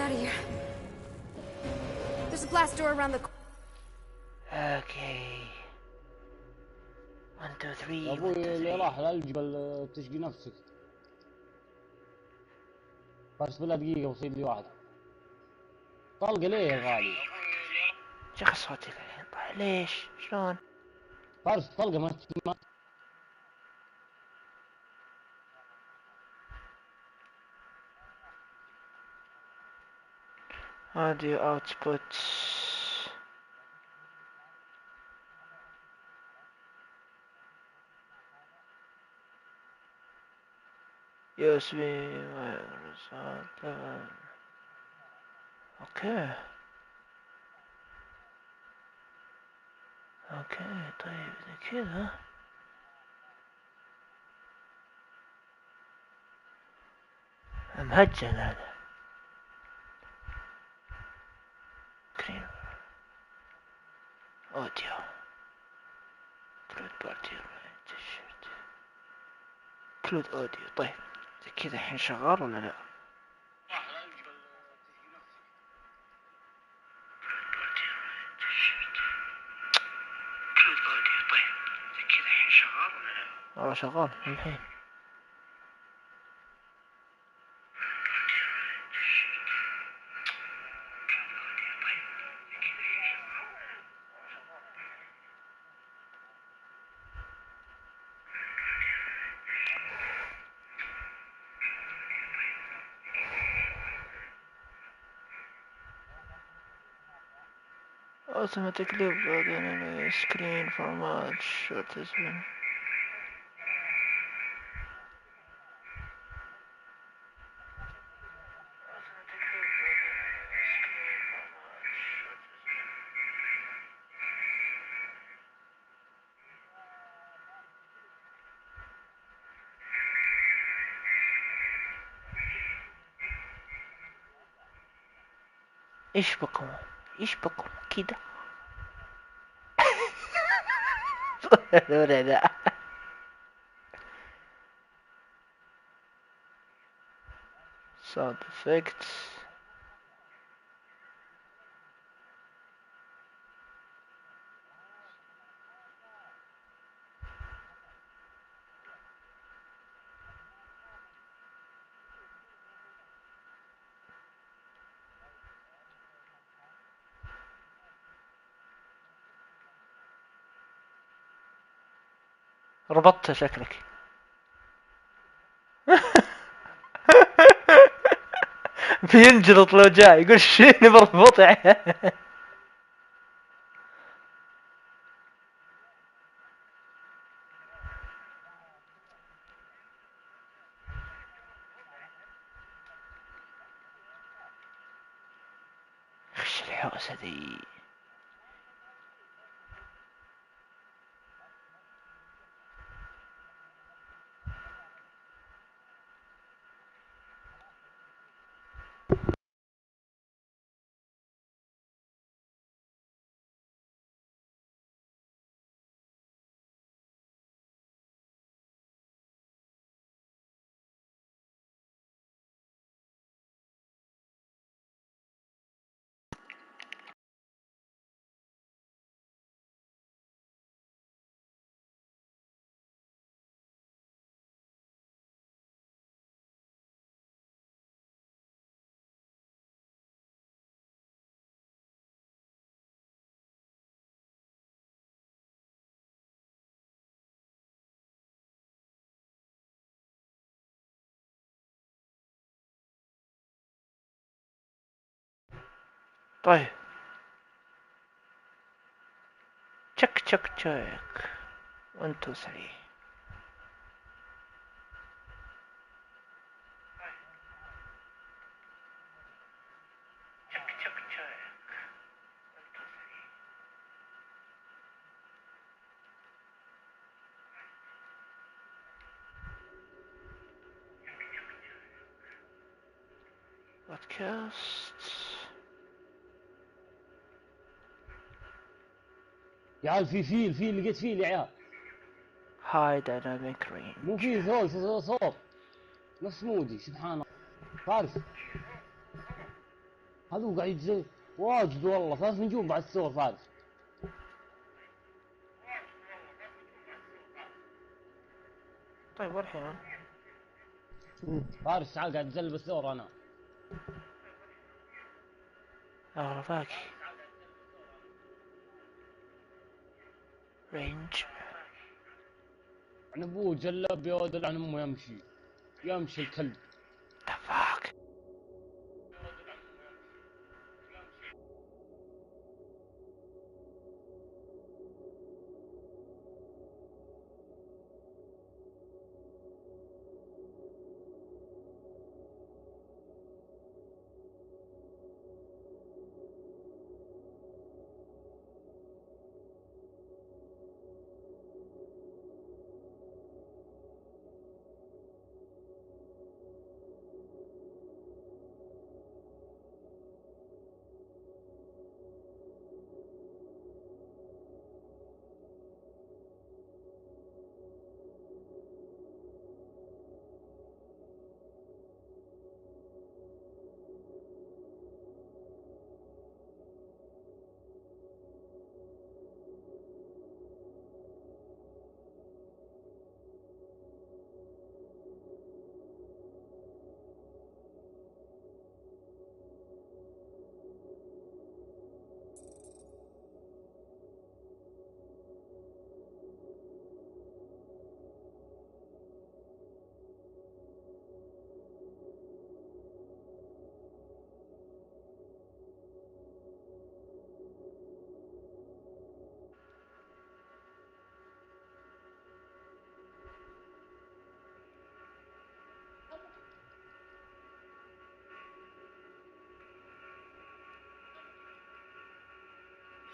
out of here. There's a blast door around the corner. اوكي 1 2 3 يا ابوي اللي راح للجبل تشقي نفسك. بس بلا دقيقة وصيد لي واحد. طلقة ليه يا غالي؟ شيخ صوتي الحين طيب ليش؟ شلون؟ فارس طلقة ما audio output USB اوكي اوكي طيب كذا مهجن هذا سكرين اوديو كلود بارتي تيشيرت كلود اوديو. طيب كذا الحين شغال ولا لا؟ والله شغال الحين. automatically uploading a screen format short has been ايش بكم كده ولا لا؟ sound effects ربطتها شكلك. بينجلط لو جاي يقول شيني بربطه. خش الحوسه ذي. طيب تشك تشك تشك 1 2 3 بودكاست. يا عيال في فيل لقيت فيل يا عيال. هاي دايناميك رينج مو في ثول صوت نفس مودي سبحان الله. فارس هذا قاعد يجزي واجد والله، 3 نجوم بعد السور فارس. طيب والحين فارس تعال قاعد تزلب الثور انا. رفاكي رينج. عن ابوه جلب يودل عن امه يمشي الكلب. تفاك.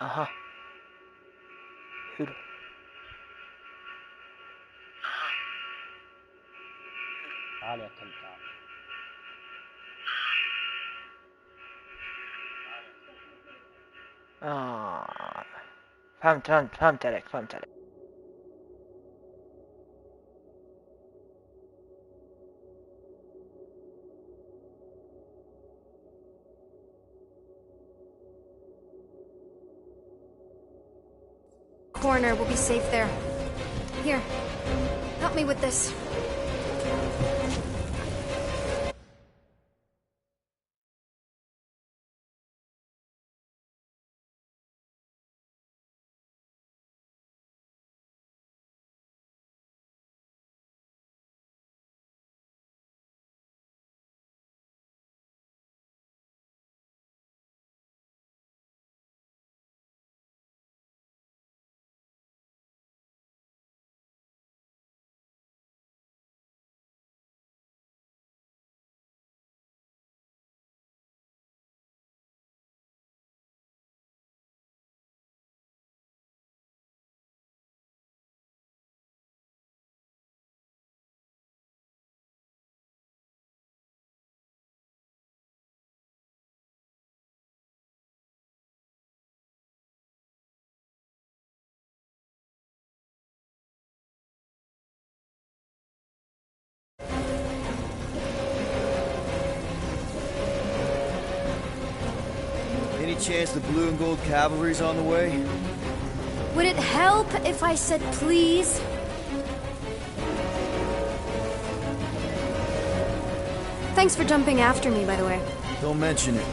اها حلو. تعال يا كلب تعال. فهمت عليك. Corner will be safe there. Here, help me with this. Any chance the blue and gold cavalry's on the way? Would it help if I said please? Thanks for jumping after me, by the way. Don't mention it.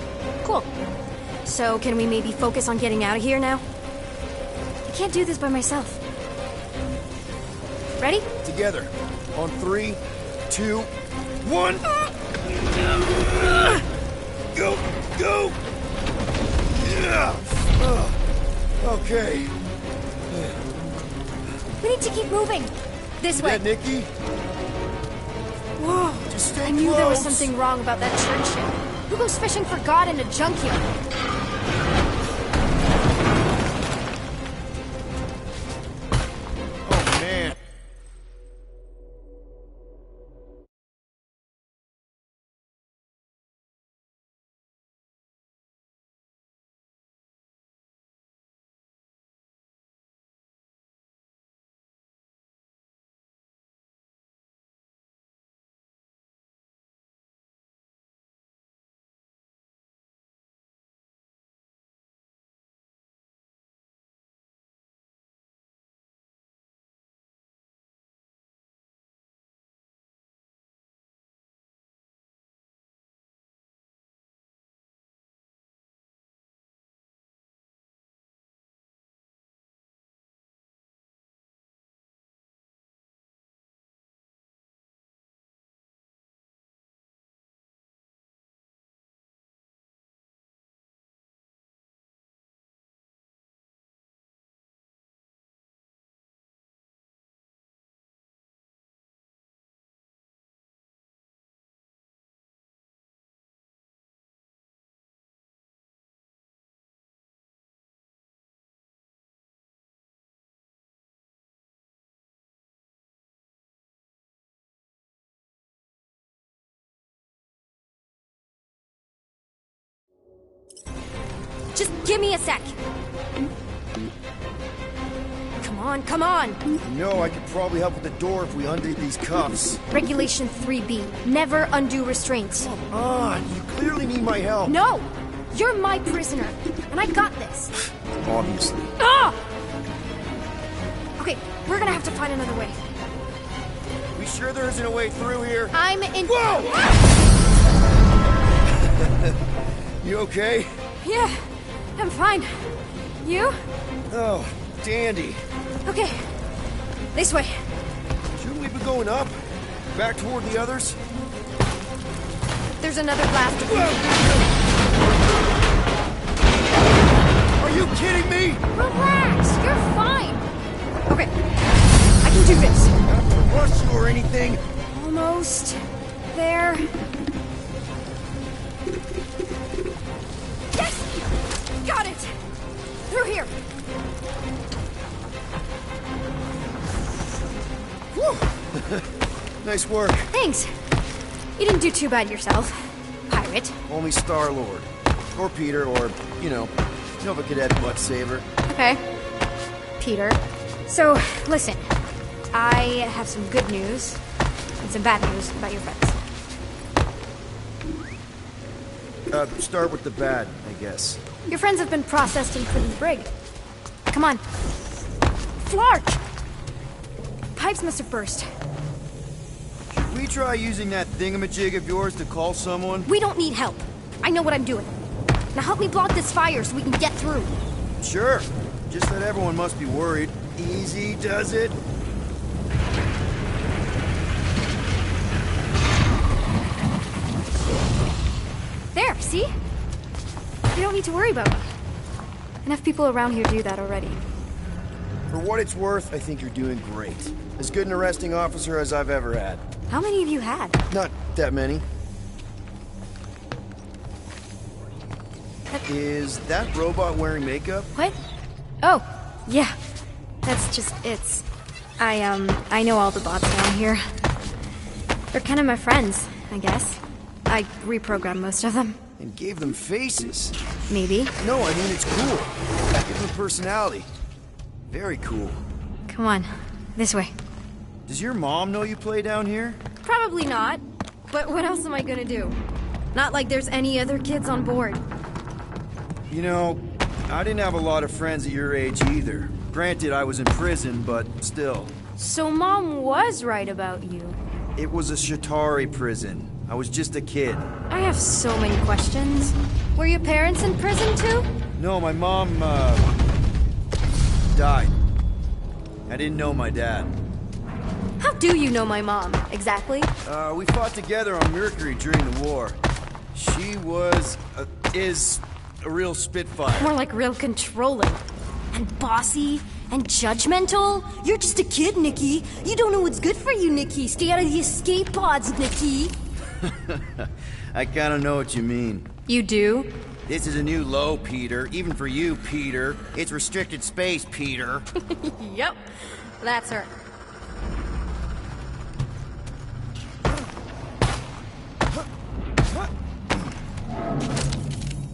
Cool. So, can we maybe focus on getting out of here now? I can't do this by myself. Ready? Together. On 3, 2, 1. Go! Go! Okay. We need to keep moving. This way. That Nikki? Whoa. Just stay I knew there was close. something wrong about that church ship. Who goes fishing for God in a junkyard? Just give me a sec. Come on, come on! You know, I could probably help with the door if we undid these cuffs. Regulation 3B. Never undo restraints. Come on, you clearly need my help. No! You're my prisoner, and I got this. Obviously. Ah! Okay, we're gonna have to find another way. We sure there isn't a way through here? I'm in. Whoa! You okay? Yeah, I'm fine. You? Oh, dandy. Okay. This way. Shouldn't we be going up? Back toward the others? There's another blast. Are you kidding me? Relax, you're fine. Okay, I can do this. Not to rush you or anything. Almost there. Yes! Got it! Through here. Whew. Nice work. Thanks. You didn't do too bad yourself, pirate. Only Star-Lord. Or Peter, or, Nova Cadet Butt Saver. Okay. Peter. So, listen. I have some good news and some bad news about your friends. Start with the bad, I guess. Your friends have been processed in prison brig. Come on. Flark! Pipes must have burst. Should we try using that thingamajig of yours to call someone? We don't need help. I know what I'm doing. Now help me block this fire so we can get through. Sure. Just that everyone must be worried. Easy does it. There, see? You don't need to worry about me. Enough people around here do that already. For what it's worth, I think you're doing great. As good an arresting officer as I've ever had. How many of you had? Not that many. Is that robot wearing makeup? What? Oh, yeah. That's just, I know all the bots around here. They're kind of my friends, I guess. I reprogrammed most of them. And gave them faces. Maybe. No, I mean it's cool. Give them personality. Very cool. Come on, this way. Does your mom know you play down here? Probably not. But what else am I gonna do? Not like there's any other kids on board. You know, I didn't have a lot of friends at your age either. Granted, I was in prison, but still. So Mom was right about you. It was a Shatari prison. I was just a kid. I have so many questions. Were your parents in prison too? No, my mom, died. I didn't know my dad. How do you know my mom, exactly? We fought together on Mercury during the war. She was, is a real spitfire. More like real controlling. And bossy. And judgmental. You're just a kid, Nikki. You don't know what's good for you, Nikki. Stay out of the escape pods, Nikki. I kinda know what you mean. You do? This is a new low, Peter. Even for you, Peter. It's restricted space, Peter. Yep. That's her.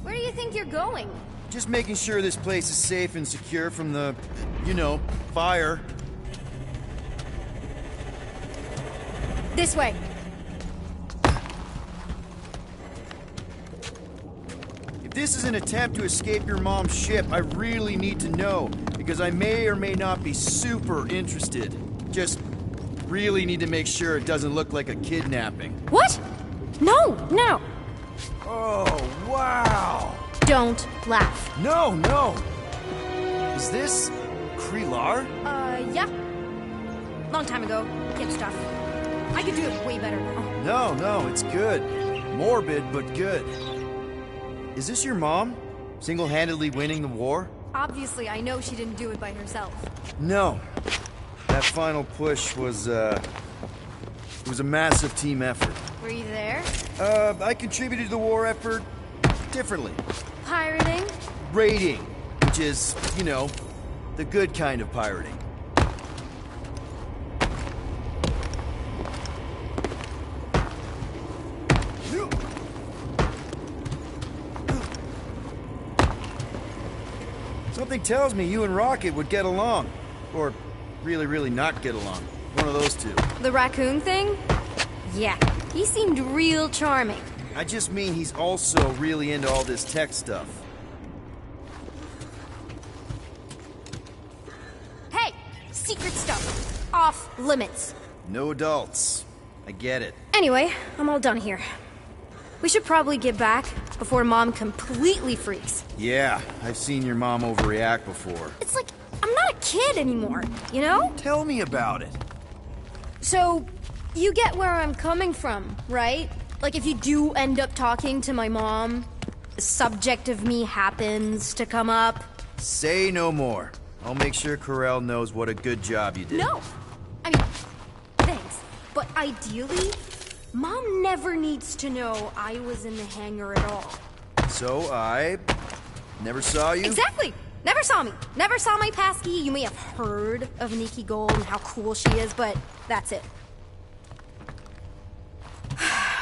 Where do you think you're going? Just making sure this place is safe and secure from the, fire. This way. If this is an attempt to escape your mom's ship, I really need to know, because I may or may not be super interested. Just really need to make sure it doesn't look like a kidnapping. What? No, no. Oh, wow! Don't laugh. No, no! Is this Krelar? Yeah. Long time ago. Kid stuff. I could do it way better now. No, it's good. Morbid, but good. Is this your mom? Single-handedly winning the war? Obviously, I know she didn't do it by herself. No. That final push was, it was a massive team effort. Were you there? I contributed to the war effort differently. Pirating? Raiding, which is, the good kind of pirating. Something tells me you and Rocket would get along. Or really not get along. One of those two. The raccoon thing? Yeah, he seemed real charming. I just mean he's also really into all this tech stuff. Hey! Secret stuff. Off limits. No adults. I get it. Anyway, I'm all done here. We should probably get back before Mom completely freaks. Yeah, I've seen your mom overreact before. It's like, I'm not a kid anymore, you know? Tell me about it. So, you get where I'm coming from, right? Like, if you do end up talking to my mom, the subject of me happens to come up. Say no more. I'll make sure Corell knows what a good job you did. No! I mean, thanks. But ideally, Mom never needs to know I was in the hangar at all. So I never saw you? Exactly! Never saw me. Never saw my passkey. You may have heard of Nikki Gold and how cool she is, but that's it.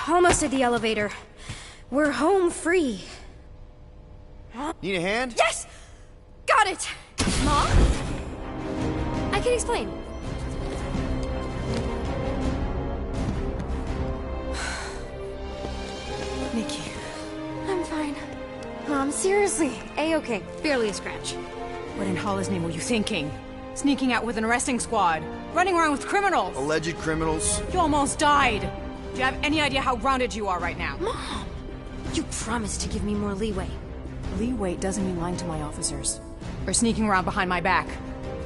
Almost at the elevator. We're home free. Need a hand? Yes! Got it! Mom? I can explain. Nikki. I'm fine. Mom, seriously. A-okay. Barely a scratch. What in Hollis' name were you thinking? Sneaking out with an arresting squad? Running around with criminals? Alleged criminals? You almost died. Do you have any idea how grounded you are right now? Mom! You promised to give me more leeway. Leeway doesn't mean lying to my officers. Or sneaking around behind my back.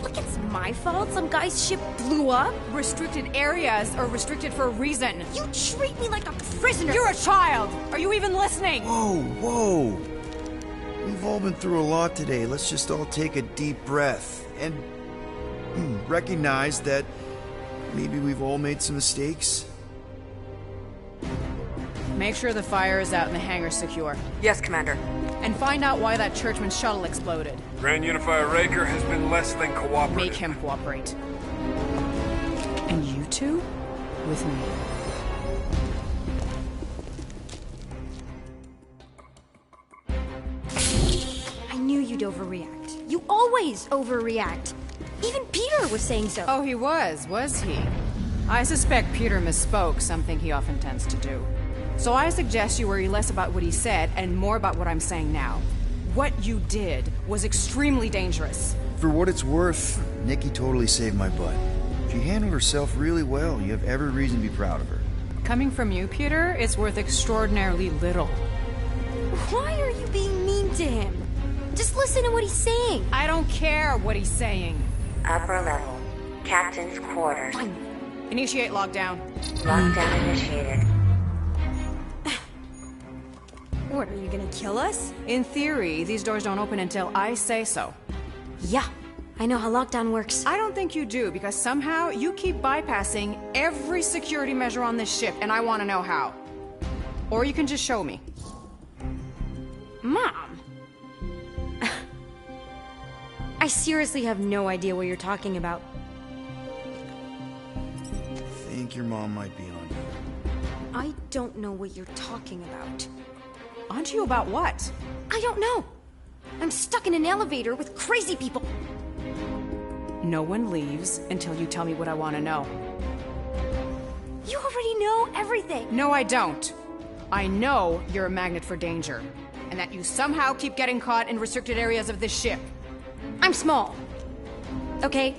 Look, it's my fault some guy's ship blew up. Restricted areas are restricted for a reason. You treat me like a prisoner. You're a child! Are you even listening? Whoa. We've all been through a lot today. Let's just all take a deep breath and recognize that maybe we've all made some mistakes. Make sure the fire is out and the hangar's secure. Yes, Commander. And find out why that churchman's shuttle exploded. Grand Unifier Raker has been less than cooperative. Make him cooperate. And you two? With me. I knew you'd overreact. You always overreact. Even Peter was saying so. Oh, he was he? I suspect Peter misspoke, something he often tends to do. So I suggest you worry less about what he said and more about what I'm saying now. What you did was extremely dangerous. For what it's worth, Nikki totally saved my butt. She handled herself really well. You have every reason to be proud of her. Coming from you, Peter, it's worth extraordinarily little. Why are you being mean to him? Just listen to what he's saying. I don't care what he's saying. Upper level. Captain's quarters. Initiate lockdown. Lockdown initiated. What, are you gonna kill us? In theory, these doors don't open until I say so. Yeah, I know how lockdown works. I don't think you do, because somehow you keep bypassing every security measure on this ship, and I want to know how. Or you can just show me. Mom! I seriously have no idea what you're talking about. I think your mom might be on you. I don't know what you're talking about. Onto you about what? I don't know. I'm stuck in an elevator with crazy people. No one leaves until you tell me what I want to know. You already know everything. No, I don't. I know you're a magnet for danger, and that you somehow keep getting caught in restricted areas of this ship. I'm small. Okay?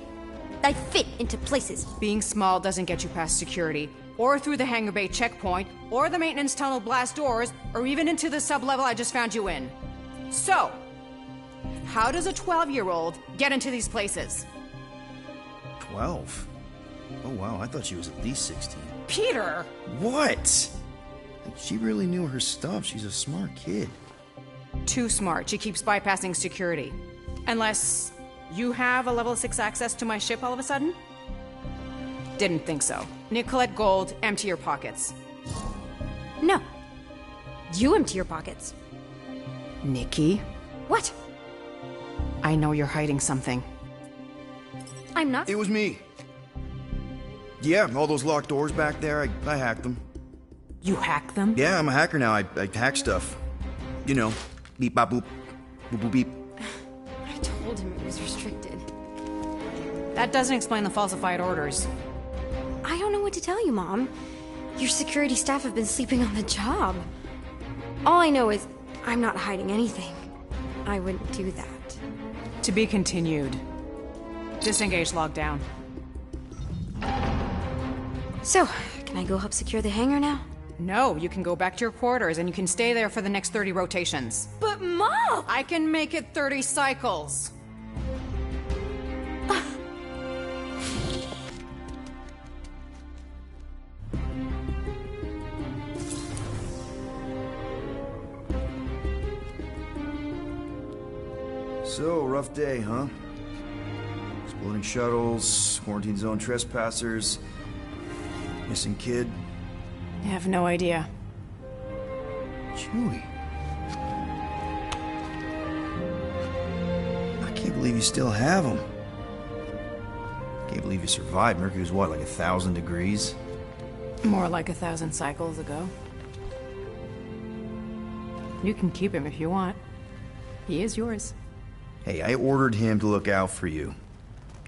I fit into places. Being small doesn't get you past security, or through the hangar bay checkpoint, or the maintenance tunnel blast doors, or even into the sub-level I just found you in. So, how does a 12-year-old get into these places? 12? Oh wow, I thought she was at least 16. Peter! What? She really knew her stuff. She's a smart kid. Too smart. She keeps bypassing security. Unless you have a level 6 access to my ship all of a sudden? Didn't think so. Nicolette Gold, empty your pockets. No. You empty your pockets. Nikki? What? I know you're hiding something. I'm not. It was me. Yeah, all those locked doors back there, I hacked them. You hack them? Yeah, I'm a hacker now. I hack stuff. You know, beep bop boop, boop boop beep. I told him it was restricted. That doesn't explain the falsified orders. I don't know what to tell you, Mom. Your security staff have been sleeping on the job. All I know is I'm not hiding anything. I wouldn't do that. To be continued. Disengage lockdown. So, can I go help secure the hangar now? No, you can go back to your quarters and you can stay there for the next 30 rotations. But Mom! I can make it 30 cycles. So, rough day, huh? Exploding shuttles, quarantine zone trespassers, missing kid. I have no idea. Chewie. I can't believe you still have him. Can't believe you survived. Mercury was what, like 1,000 degrees? More like 1,000 cycles ago. You can keep him if you want. He is yours. Hey, I ordered him to look out for you.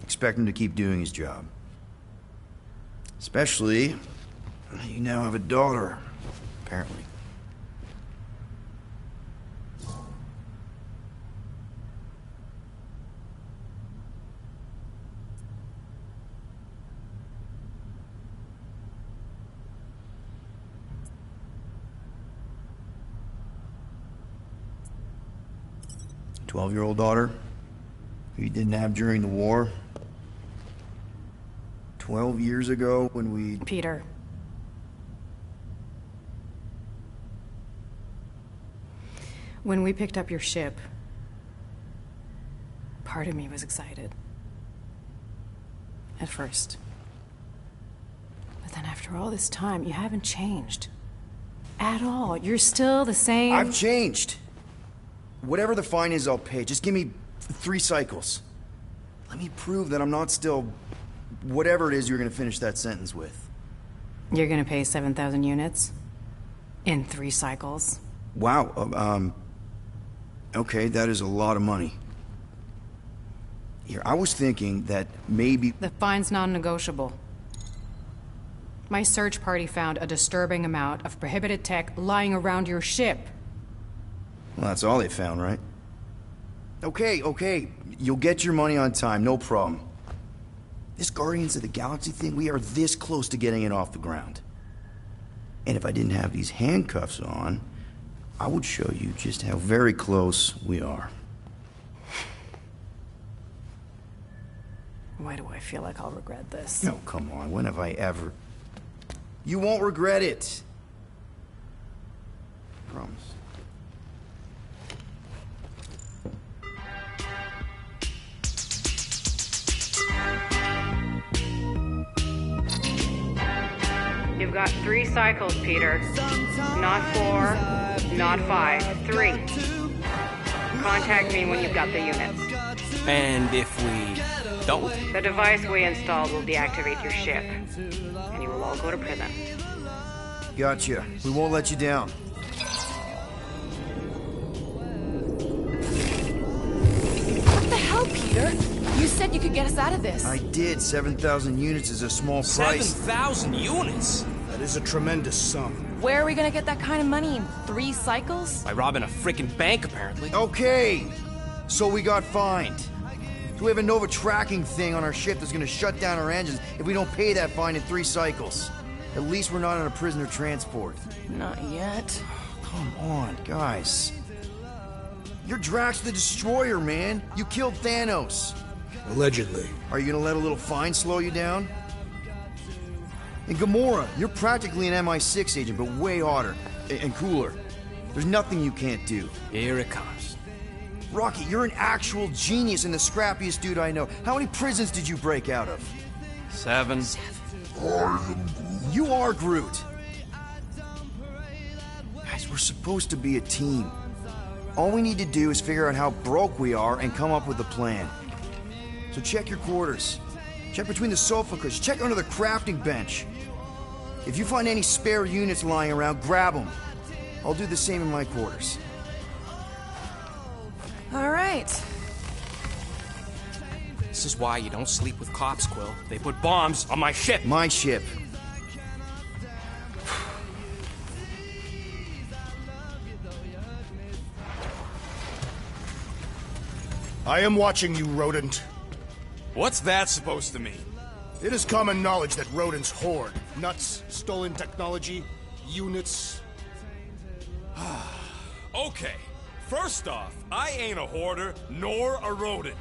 Expect him to keep doing his job. Especially, you now have a daughter, apparently. A 12-year-old daughter who you didn't have during the war. 12 years ago when we... Peter. When we picked up your ship, part of me was excited. At first. But then after all this time, you haven't changed. At all. You're still the same... I've changed. Whatever the fine is, I'll pay. Just give me 3 cycles. Let me prove that I'm not still... whatever it is you're gonna finish that sentence with. You're gonna pay 7,000 units? In 3 cycles? Wow, okay, that is a lot of money. Here, I was thinking that maybe... The fine's non-negotiable. My search party found a disturbing amount of prohibited tech lying around your ship. Well, that's all they found, right? Okay, you'll get your money on time, no problem. This Guardians of the Galaxy thing, we are this close to getting it off the ground. And if I didn't have these handcuffs on, I would show you just how very close we are. Why do I feel like I'll regret this? No, come on, when have I ever... You won't regret it. I promise. You've got 3 cycles, Peter. Not 4, not 5, 3. Contact me when you've got the units. And if we don't? The device we installed will deactivate your ship, and you will all go to prison. Gotcha. We won't let you down. What the hell, Peter? You said you could get us out of this. I did. 7,000 units is a small price. 7,000 units? That is a tremendous sum. Where are we gonna get that kind of money in 3 cycles? By robbing a freaking bank, apparently. Okay, so we got fined. So we have a Nova tracking thing on our ship that's gonna shut down our engines if we don't pay that fine in 3 cycles. At least we're not on a prisoner transport. Not yet. Come on, guys. You're Drax the Destroyer, man. You killed Thanos. Allegedly. Are you gonna let a little fine slow you down? And Gamora, you're practically an MI6 agent, but way hotter and cooler. There's nothing you can't do. Here it comes. Rocky, you're an actual genius and the scrappiest dude I know. How many prisons did you break out of? 7. You are Groot. Guys, we're supposed to be a team. All we need to do is figure out how broke we are and come up with a plan. So check your quarters. Check between the sofa cushions. Check under the crafting bench. If you find any spare units lying around, grab them. I'll do the same in my quarters. All right. This is why you don't sleep with cops, Quill. They put bombs on my ship. My ship. I am watching you, rodent. What's that supposed to mean? It is common knowledge that rodents hoard nuts, stolen technology, units. Okay, first off, I ain't a hoarder nor a rodent.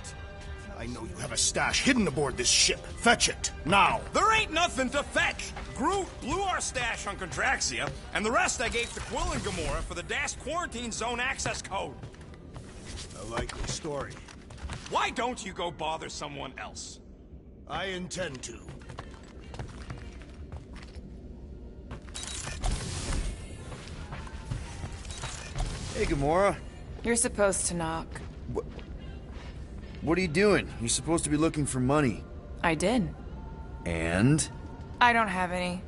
I know you have a stash hidden aboard this ship. Fetch it, now. There ain't nothing to fetch. Groot blew our stash on Contraxia, and the rest I gave to Quill and Gamora for the DAS quarantine zone access code. A likely story. Why don't you go bother someone else? I intend to. Hey, Gamora. You're supposed to knock. What are you doing? You're supposed to be looking for money. I did. And? I don't have any.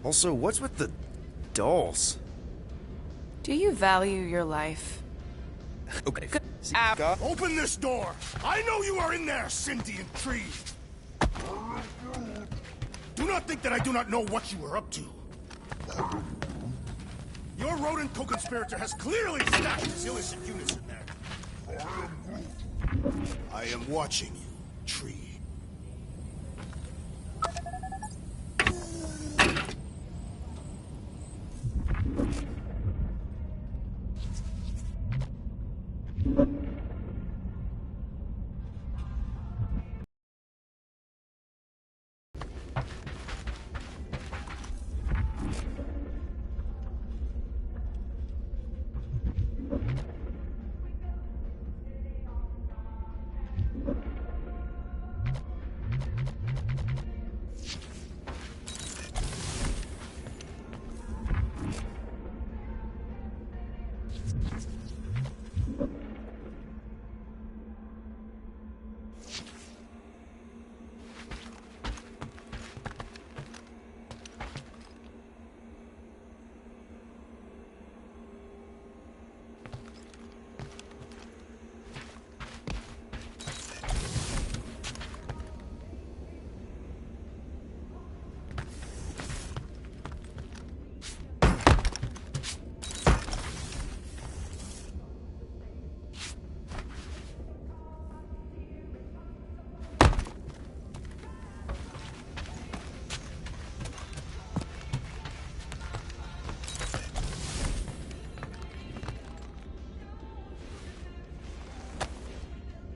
Also, what's with the dolls? Do you value your life? Okay. Open this door! I know you are in there, sentient tree! Do not think that I do not know what you are up to. Your rodent co-conspirator has clearly stashed his illicit units in there. I am watching you, tree.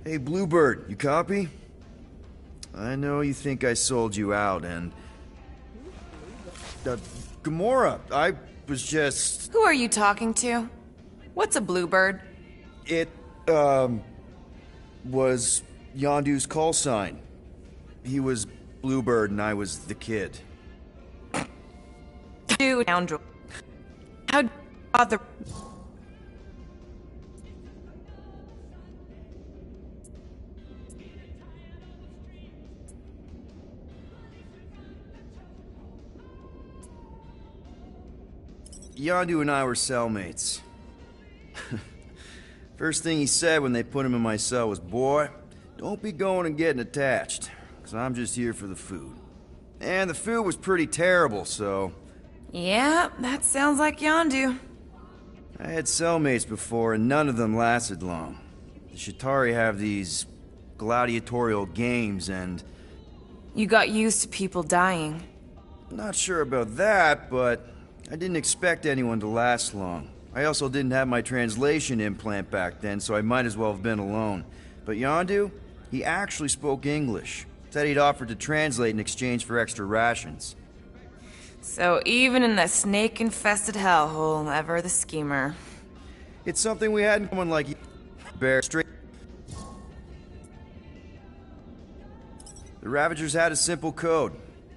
Hey, Bluebird, you copy? I know you think I sold you out, and... Gamora, I was just... Who are you talking to? What's a bluebird? It, was Yondu's call sign. He was Bluebird and I was the kid. You scoundrel. How bother... Yondu and I were cellmates. First thing he said when they put him in my cell was, "Boy, don't be going and getting attached, because I'm just here for the food." And the food was pretty terrible, so... Yeah, that sounds like Yondu. I had cellmates before, and none of them lasted long. The Chitauri have these gladiatorial games, and... You got used to people dying. Not sure about that, but I didn't expect anyone to last long. I also didn't have my translation implant back then, so I might as well have been alone. But Yondu, he actually spoke English. Said he'd offered to translate in exchange for extra rations. So even in the snake-infested hellhole, ever the schemer. It's something we had in common, like Bear Street. The Ravagers had a simple code: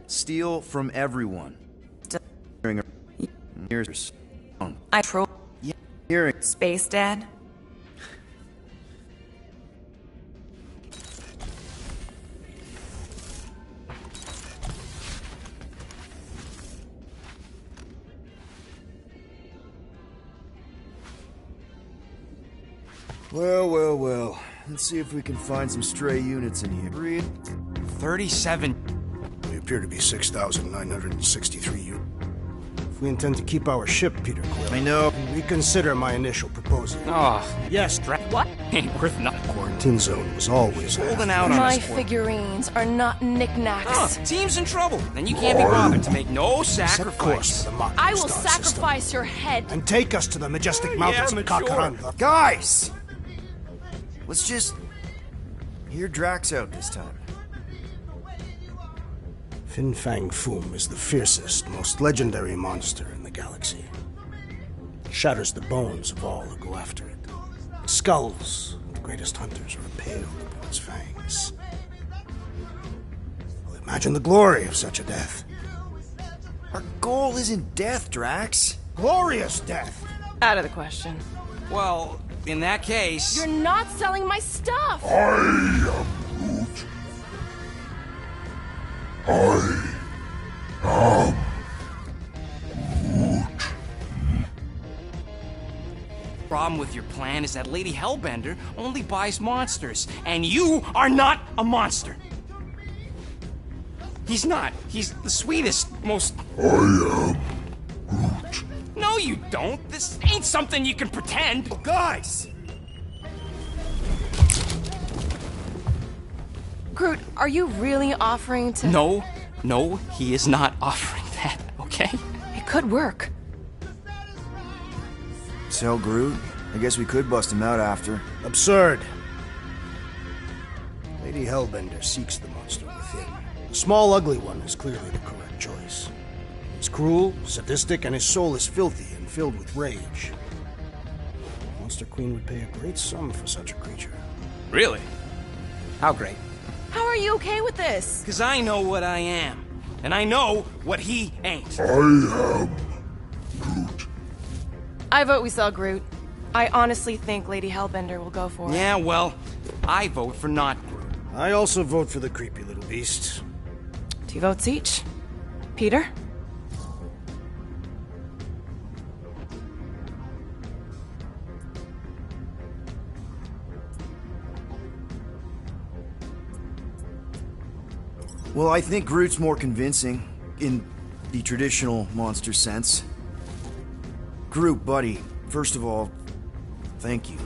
steal from everyone. During years, I troll. Hearing Space Dad. Well. Let's see if we can find some stray units in here. Read. 37. We appear to be 6,963 units. If we intend to keep our ship, Peter Quill, I know. reconsider my initial proposal. Oh, Yes, what? Ain't worth nothing. quarantine zone was always Holding out on My us. figurines are not knickknacks. Team's in trouble. Then you can't be bothered to make no Set course sacrifice. for the Mach I will star sacrifice system your head. and take us to the majestic mountains of mature. Kakaranda. Guys! Let's just hear Drax out this time. Fin Fang Foom is the fiercest, most legendary monster in the galaxy. Shatters the bones of all who go after it. Skulls of the greatest hunters are impaled upon its fangs. Well, imagine the glory of such a death. Our goal isn't death, Drax. Glorious death! Out of the question. Well, in that case... You're not selling my stuff. Problem with your plan is that Lady Hellbender only buys monsters, and you are not a monster. He's not. He's the sweetest, most... I am Groot. No, you don't. This ain't something you can pretend. Guys! Groot, are you really offering to... No, he is not offering that, okay? It could work. Tell Groot? I guess we could bust him out after. Absurd. Lady Hellbender seeks the monster within. The small, ugly one is clearly the correct choice. It's cruel, sadistic, and his soul is filthy and filled with rage. The Monster Queen would pay a great sum for such a creature. Really? How great? How are you okay with this? Because I know what I am, and I know what he ain't. I vote we sell Groot. I honestly think Lady Hellbender will go for it. Yeah, well, I vote for not Groot. I also vote for the creepy little beast. 2 votes each. Peter? Well, I think Groot's more convincing, in the traditional monster sense. Groot, buddy, first of all, thank you.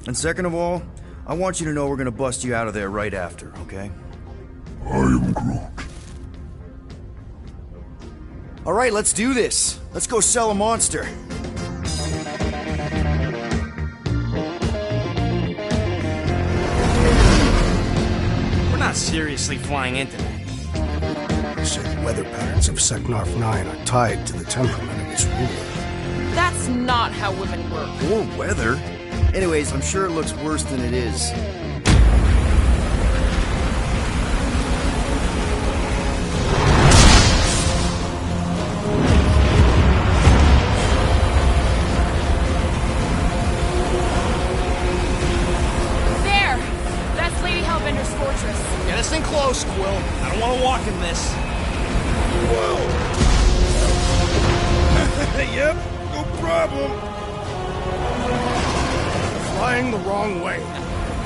And second of all, I want you to know we're gonna bust you out of there right after, okay? I am Groot. Alright, let's do this. Let's go sell a monster. We're not seriously flying into that. They say the weather patterns of Seknarf 9 are tied to the temperament of its ruler. That's not how women work. Or weather. Anyways, I'm sure it looks worse than it is. There! That's Lady Hellbender's fortress. Get us in close, Quill. I don't want to walk in this. Yep, no problem. Flying the wrong way.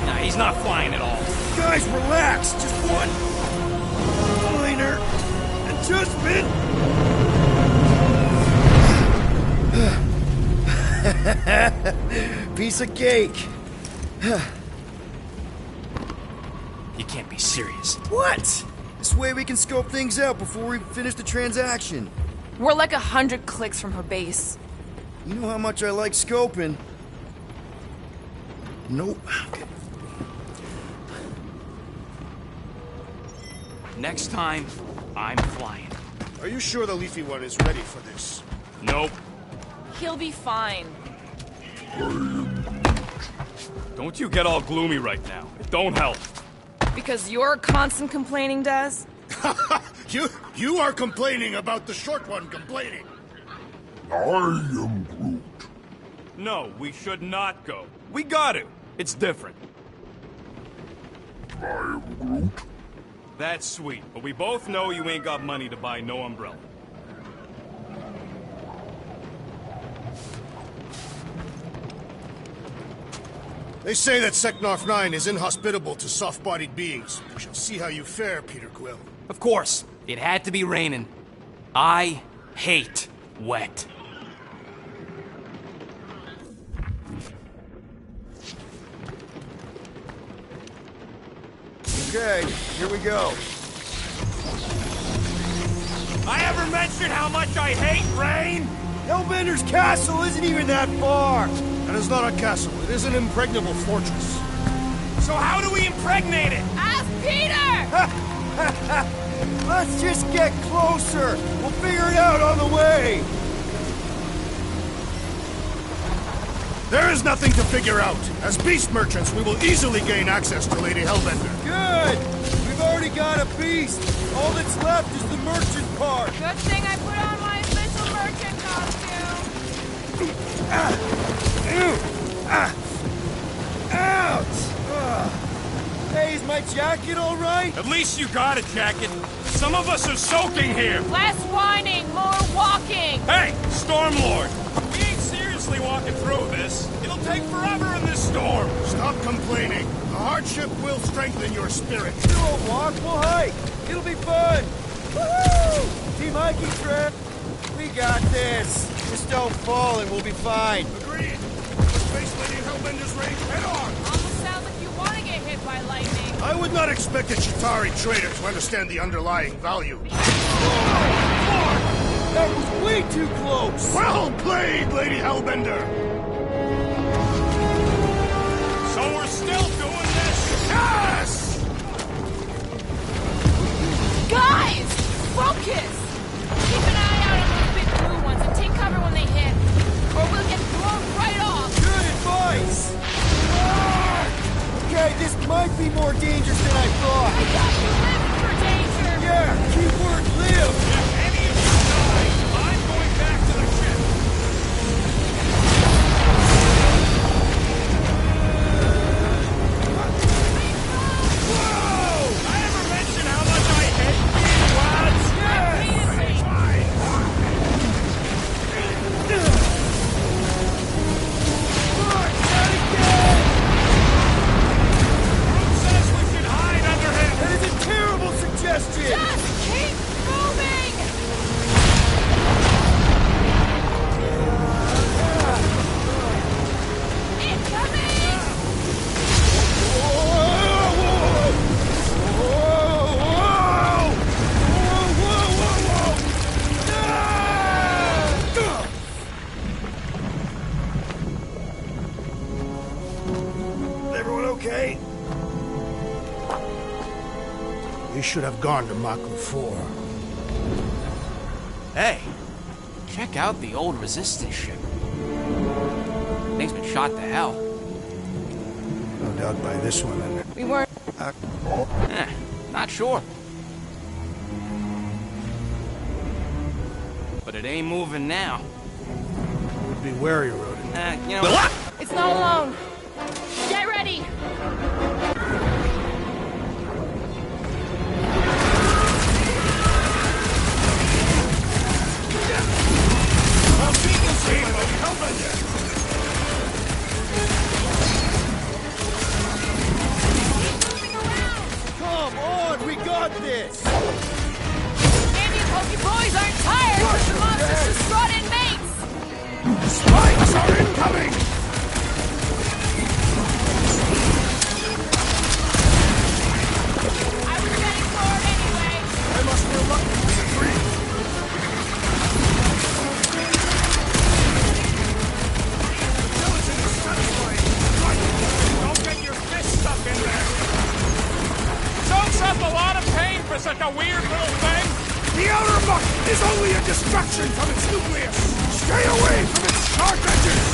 Nah, he's not flying at all. Guys, relax. Just one minor adjustment. Piece of cake. You can't be serious. What? This way we can scope things out before we finish the transaction. We're like 100 clicks from her base. You know how much I like scoping. Nope. Next time, I'm flying. Are you sure the Leafy One is ready for this? Nope. He'll be fine. Don't you get all gloomy right now. It don't help. Because your constant complaining does? You are complaining about the short one complaining. No, we should not go. We got to. It's different. That's sweet, but we both know you ain't got money to buy no umbrella. They say that Seknarf 9 is inhospitable to soft-bodied beings. We shall see how you fare, Peter Quill. Of course. It had to be raining. I hate wet. Okay, here we go. I ever mentioned how much I hate rain? Hellbender's castle isn't even that far! That is not a castle. It is an impregnable fortress. So how do we impregnate it? Ask Peter! Let's just get closer! We'll figure it out on the way! There is nothing to figure out. As beast merchants, we will easily gain access to Lady Hellbender. Good! We've already got a beast! All that's left is the merchant part! Good thing I put on my official merchant costume. Ouch! Hey, is my jacket all right? At least you got a jacket. Some of us are soaking here. Less whining, more walking. Hey, Stormlord! We ain't seriously walking through this. It'll take forever in this storm. Stop complaining. The hardship will strengthen your spirit. We won't walk, we'll hike! It'll be fun! Woohoo! Team hiking trip! We got this! Just don't fall and we'll be fine. Agreed. Let's face Lady Hellbender's rage head on. Almost sounds like you want to get hit by lightning. I would not expect a Chitauri trader to understand the underlying value. That was way too close! Well played, Lady Hellbender! So we're still doing this? Yes! Guys! Focus! Keep an eye out on those big blue ones and take cover when they hit. Or we'll get blown right off. Good advice! Okay, this might be more dangerous than I thought. I thought you lived for danger. Yeah, keyword live! If any of you die, I'm going back to the ship. Whoa! I ever mention how much I hate being lads? Who says we should hide under him? That is a terrible suggestion! Just keep moving! Incoming! Everyone okay? We should have gone to Maku 4. Hey, check out the old resistance ship. Thing's been shot to hell. No doubt by this one, and We weren't. Not sure. But it ain't moving now. be wary, Rodin. You know what? It's not alone. Get ready! Come on, we got this! Andy and Pokey Boys aren't tired because the monsters distraught inmates! Spikes are incoming! I was getting bored anyway. I must reluctantly agree. Skeleton is satisfying. Right. Don't get your fist stuck in there. Soaks up a lot of pain for such a weird little thing. The outer muck is only a distraction from its nucleus. Stay away from its sharp edges.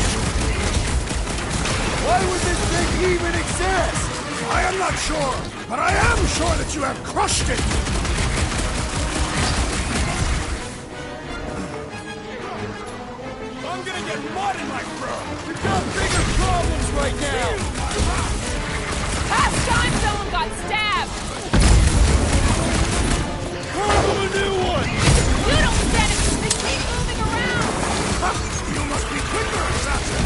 Why would this thing even exist? I am not sure, but I am sure that you have crushed it. I'm gonna get mud in my fro. We've got bigger problems right now! Last time someone got stabbed! Carve a new one! You don't stand it! They keep moving around! You must be quicker, assassin.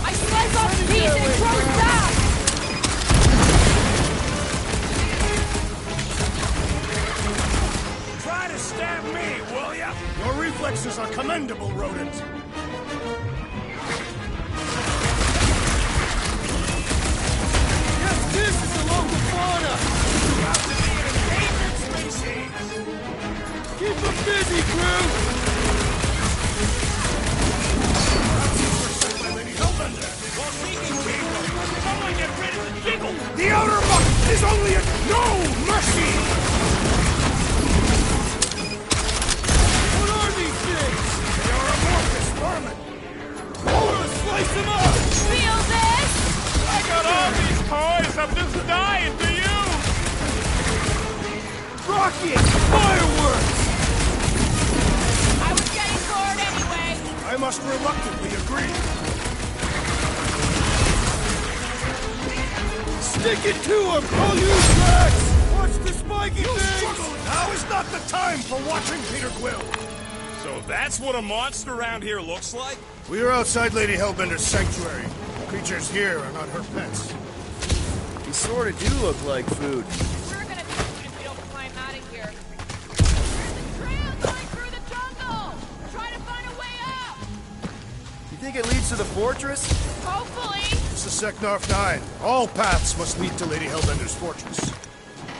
I slice off the piece and it grows is only a no mercy! What are these things? They are amorphous vermin! I'm gonna slice them up! Feel this? I got all these toys, I'm just dying to use! Rocket! Fireworks! I was getting bored anyway! I must reluctantly agree. Stick it to him! I'll use Rex! Watch the spiky things! Now is not the time for watching Peter Quill! So that's what a monster around here looks like? We are outside Lady Hellbender's sanctuary. Creatures here are not her pets. You sort of do look like food. We're gonna be food if we don't climb out of here. There's a trail going through the jungle! Try to find a way up! You think it leads to the fortress? Hopefully! This is Seknarf 9. All paths must lead to Lady Hellbender's fortress.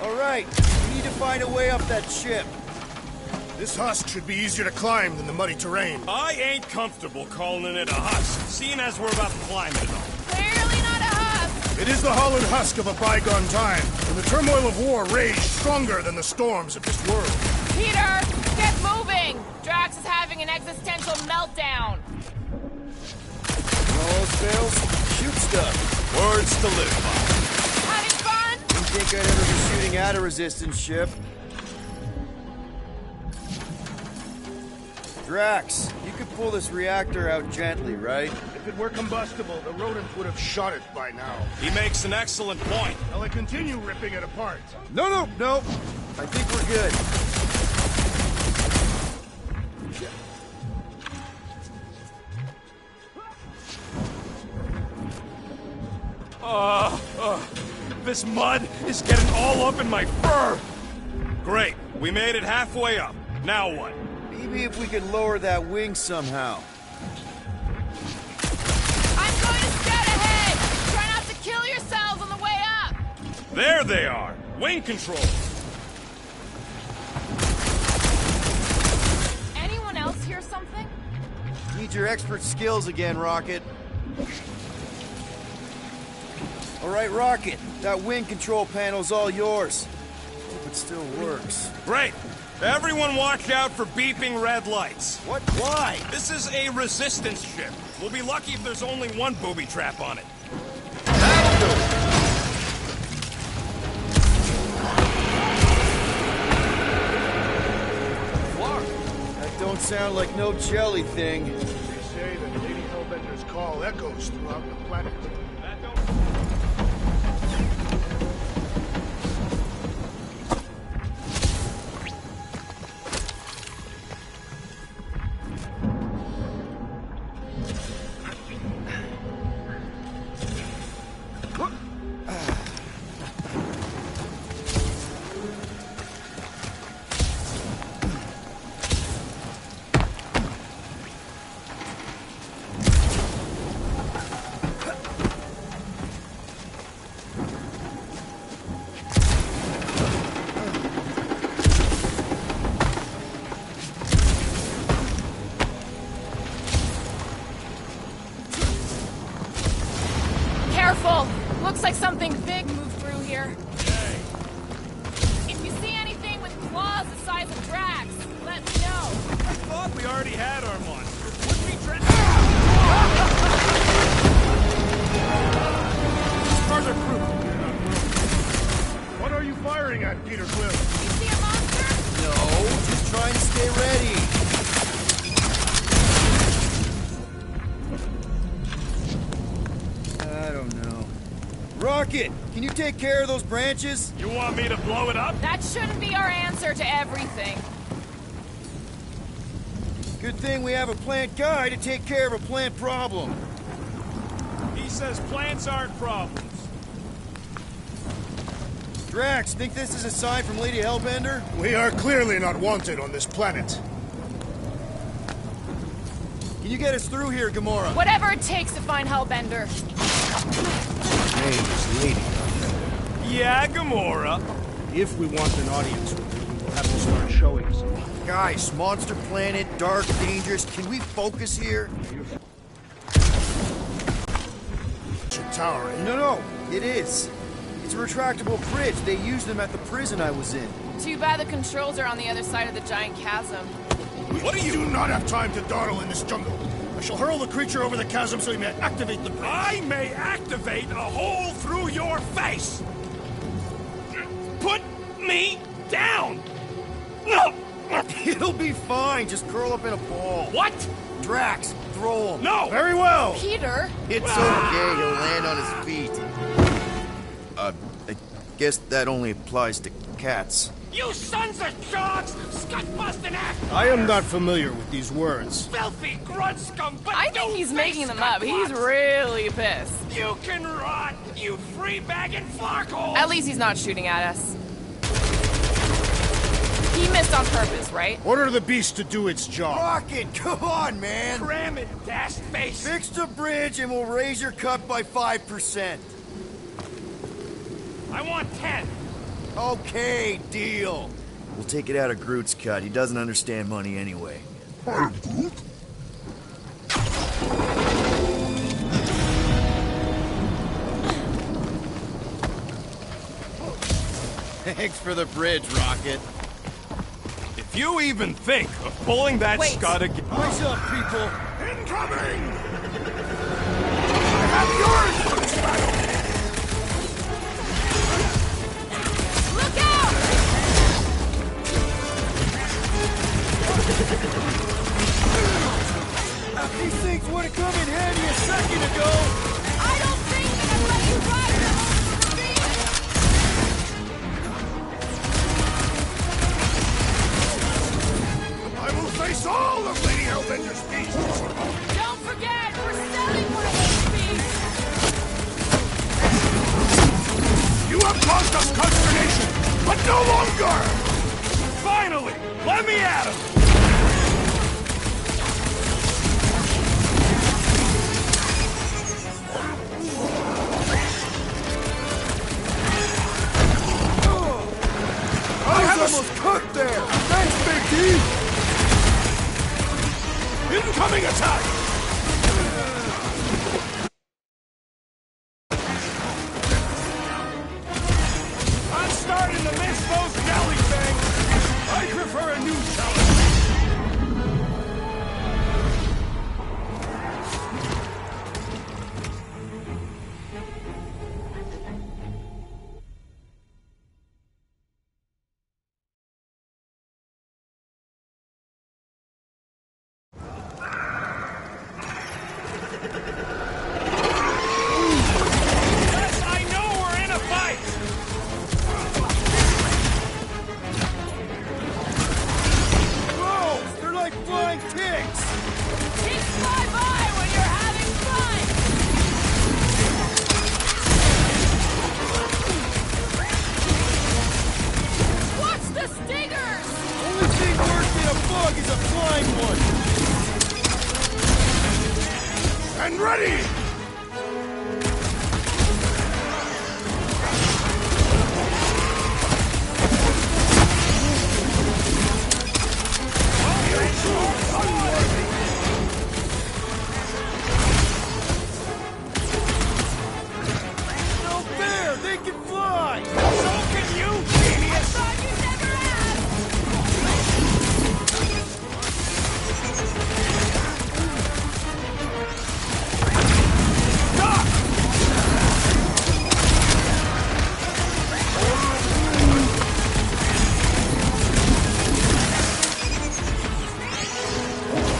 All right, we need to find a way up that ship. This husk should be easier to climb than the muddy terrain. I ain't comfortable calling it a husk, seeing as we're about to climb it all. Clearly not a husk! It is the hollowed husk of a bygone time, when the turmoil of war raged stronger than the storms of this world. Peter! Get moving! Drax is having an existential meltdown! All else fails, shoot stuff. Words to live by. Having fun? Didn't think I'd ever be shooting at a resistance ship. Drax, you could pull this reactor out gently, right? If it were combustible, the rodents would have shot it by now. He makes an excellent point. Shall I continue ripping it apart? No. I think we're good. This mud is getting all up in my fur! Great, we made it halfway up. Now what? Maybe if we could lower that wing somehow. I'm going to scout ahead! Try not to kill yourselves on the way up! There they are! Wing controls! Anyone else hear something? Need your expert skills again, Rocket. All right, Rocket. That wing control panel's all yours. Hope it still works. Great! Everyone watch out for beeping red lights. What? Why? This is a resistance ship. We'll be lucky if there's only one booby trap on it. That'll do. That don't sound like no jelly thing. They say that Lady Hellbender's call echoes throughout the planet. Careful! Looks like something big moved through here. If you see anything with claws the size of Drax, let me know. I thought we already had our monster. Wouldn't we Further proof that we're not broken. What are you firing at, Peter Quill? You see a monster? No, just trying to stay ready. I don't know. Rocket, can you take care of those branches? You want me to blow it up? That shouldn't be our answer to everything. Good thing we have a plant guy to take care of a plant problem. He says plants aren't problems. Drax, think this is a sign from Lady Hellbender? We are clearly not wanted on this planet. Can you get us through here, Gamora? Whatever it takes to find Hellbender. Her name is Lady Hellbender. Yeah, Gamora. If we want an audience with her, we will have to start showing something. Guys, monster planet, dark, dangerous. Can we focus here? Tower. No, it is. It's It's a retractable bridge. They used them at the prison I was in. Too bad the controls are on the other side of the giant chasm. What do you do not have time to dawdle in this jungle? I shall hurl the creature over the chasm so he may activate the bridge. I may activate a hole through your face! Put me down! No! It'll be fine. Just curl up in a ball. What? Drax, throw him. No! Very well! Peter! It's okay. He'll land on his feet. I guess that only applies to cats. You sons of dogs! Scut-busting ass! I am not familiar with these words. Filthy grunt scum! But I think he's making them up. He's really pissed. You can rot, you free-bagging flarkhole! At least he's not shooting at us. He missed on purpose, right? Order the beast to do its job. Rocket, come on, man. Cram it, dash face! Fix the bridge and we'll raise your cut by 5%. I want 10. Okay, deal. We'll take it out of Groot's cut. He doesn't understand money anyway. Thanks for the bridge, Rocket. If you even think of pulling that scud again... What's up, people? Incoming! I have yours for this battle! Look out! These things would have come in handy a second ago. I don't think that I'd let you ride them over the beam! I will face all of Lady Hellbender's beasts! Don't forget, we're selling one of those beasts! You have caused us consternation, but no longer! Finally! Let me at him! I have Almost cooked there. Thanks, Big D. incoming attack! I'm starting to miss those jelly things! I prefer a new challenge! Yes, I know we're in a fight! Whoa, they're like flying pigs. Pigs fly by when you're having fun! Watch the stingers! Only thing worse than a bug is a flying one. And ready! No fair, they can fly. So can you, genius! Thought you never asked!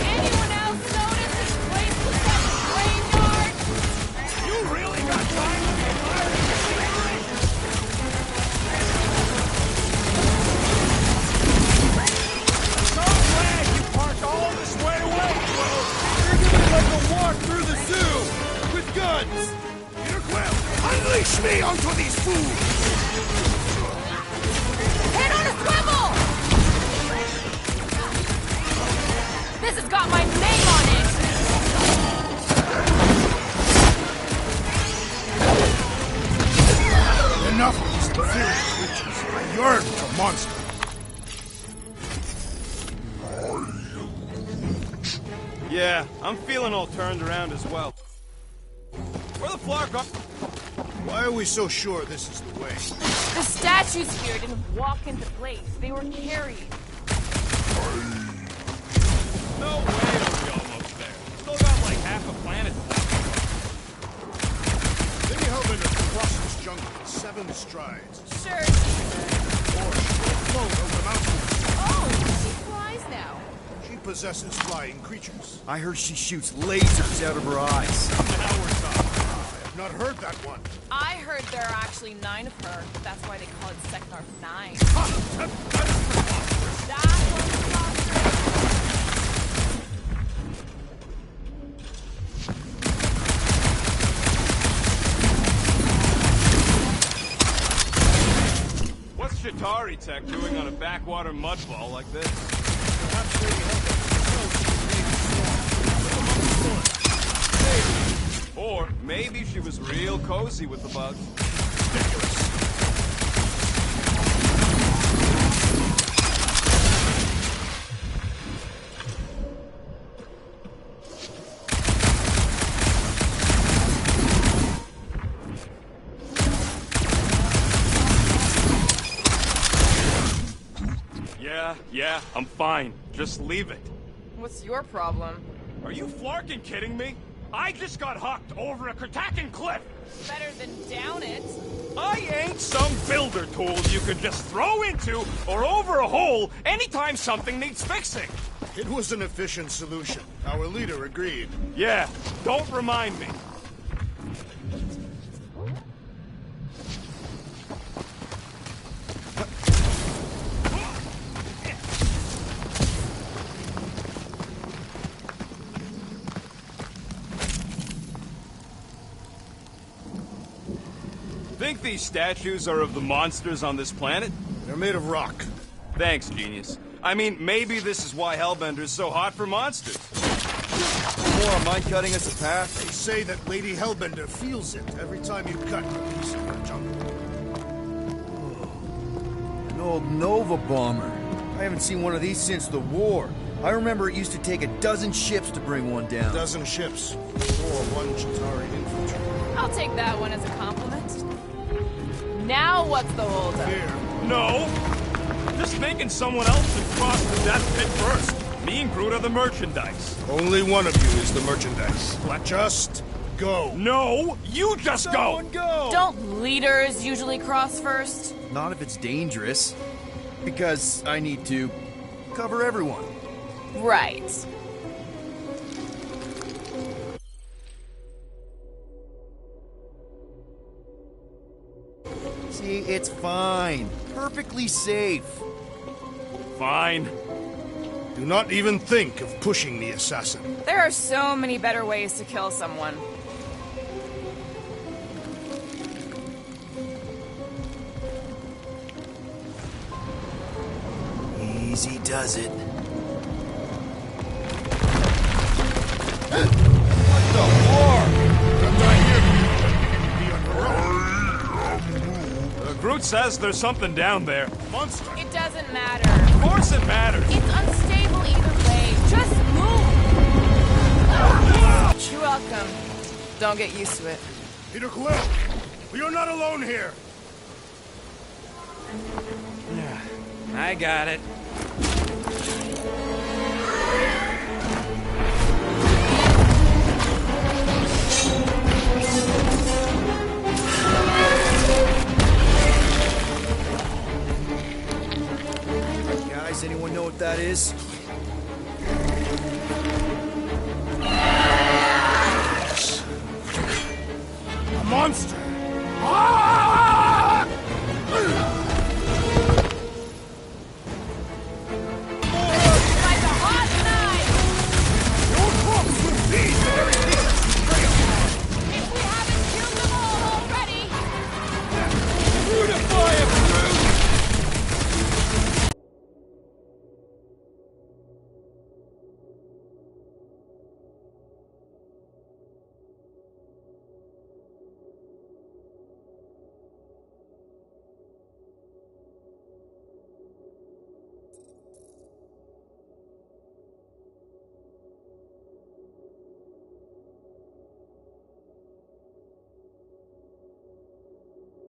Anyone else notice this place looks like a graveyard? You really got time to be admiring the scenery? So glad you parked all this way away, Quill! They're gonna like a walk through the zoo with guns. Peter Quill, unleash me onto these fools! Head on a swivel! This has got my name on it! Enough of these inferior creatures. I yearn for monsters. Yeah, I'm feeling all turned around as well. Where the flock are? Why Why are we so sure this is the way? The statues here didn't walk into place. They were carried. No way are we almost there. Still got like half a planet to walk. Lady Hellbender can cross this jungle in 7 strides. Sure. Or she will float over the mountains. Oh, she flies now. She possesses flying creatures. I heard she shoots lasers out of her eyes. Now we're talking. I have not heard that one. I heard there are actually 9 of her. That's why they call it Sector 9. That's what's What's Shatari Tech doing on a backwater mudball like this? Perhaps Lady Hellbender Or maybe she was real cozy with the bugs. ridiculous. Yeah, I'm fine. Just leave it. What's your problem? Are you flarkin' kidding me? I just got hucked over a Kratakan cliff! better than down it. I ain't some builder tool you could just throw into or over a hole anytime something needs fixing. It was an efficient solution. Our leader agreed. Yeah, don't remind me. Think these statues are of the monsters on this planet? They're made of rock. Thanks, genius. I mean, maybe this is why Hellbender's so hot for monsters. More mind cutting us a path? They say that Lady Hellbender feels it every time you cut a piece of her jungle. An old Nova bomber. I haven't seen one of these since the war. I remember it used to take 12 ships to bring one down. 12 ships. Or 1 Chitauri infantry. I'll take that one as a compliment. Now what's the holdup? Here. No! Just thinking someone else should cross the death pit first. Me and Groot are the merchandise. Only one of you is the merchandise. Just go. No! You just Someone go! Don't leaders usually cross first? Not if it's dangerous. Because I need to cover everyone. Right. See, it's fine. Perfectly safe. Fine. Do not even think of pushing the assassin. There are so many better ways to kill someone. Easy does it. What the war? Groot says there's something down there. Monster! It doesn't matter. Of course it matters. It's unstable either way. Just move! You're welcome. Don't get used to it. Peter Quill! We are not alone here! I got it. Guys, anyone know what that is? A monster! Ah!